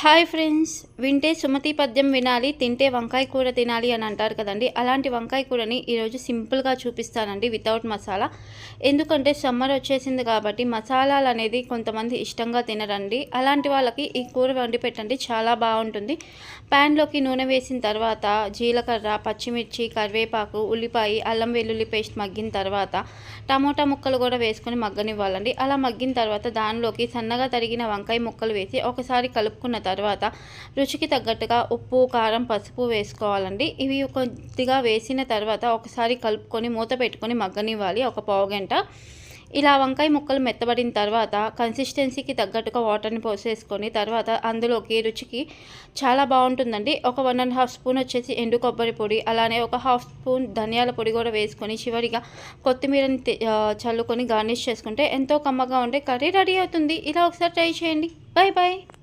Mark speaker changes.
Speaker 1: Hi friends, వింటే సుమతి పద్యం వినాలి, తింటే వంకాయ కూర తినాలి అని అంటారు కదండి. అలాంటి వంకాయ కూరని ఈరోజు సింపుల్గా చూపిస్తానండి, వితౌట్ మసాలా. ఎందుకంటే సమ్మర్ వచ్చేసింది కాబట్టి మసాలాలు అనేది కొంతమంది ఇష్టంగా తినరండి. అలాంటి వాళ్ళకి ఈ కూర వండి పెట్టండి, చాలా బాగుంటుంది. ప్యాన్లోకి నూనె వేసిన తర్వాత జీలకర్ర, పచ్చిమిర్చి, కరివేపాకు, ఉల్లిపాయ, అల్లం వెల్లుల్లి పేస్ట్ మగ్గిన తర్వాత టమోటా ముక్కలు కూడా వేసుకొని మగ్గనివ్వాలండి. అలా మగ్గిన తర్వాత దానిలోకి సన్నగా తరిగిన వంకాయ ముక్కలు వేసి ఒకసారి కలుపుకున్న తర్వాత రుచికి తగ్గట్టుగా ఉప్పు, కారం, పసుపు వేసుకోవాలండి. ఇవి కొద్దిగా వేసిన తర్వాత ఒకసారి కలుపుకొని మూత పెట్టుకొని మగ్గనివ్వాలి ఒక పావుగంట. ఇలా వంకాయ ముక్కలు మెత్తబడిన తర్వాత కన్సిస్టెన్సీకి తగ్గట్టుగా వాటర్ని పోసేసుకొని తర్వాత అందులోకి రుచికి చాలా బాగుంటుందండి. ఒక 1.5 స్పూన్ వచ్చేసి ఎండు కొబ్బరి పొడి, అలానే ఒక 1/2 స్పూన్ ధనియాల పొడి కూడా వేసుకొని చివరిగా కొత్తిమీరని చల్లుకొని గార్నిష్ చేసుకుంటే ఎంతో కమ్మగా ఉండే కర్రీ రెడీ అవుతుంది. ఇలా ఒకసారి ట్రై చేయండి. Bye bye.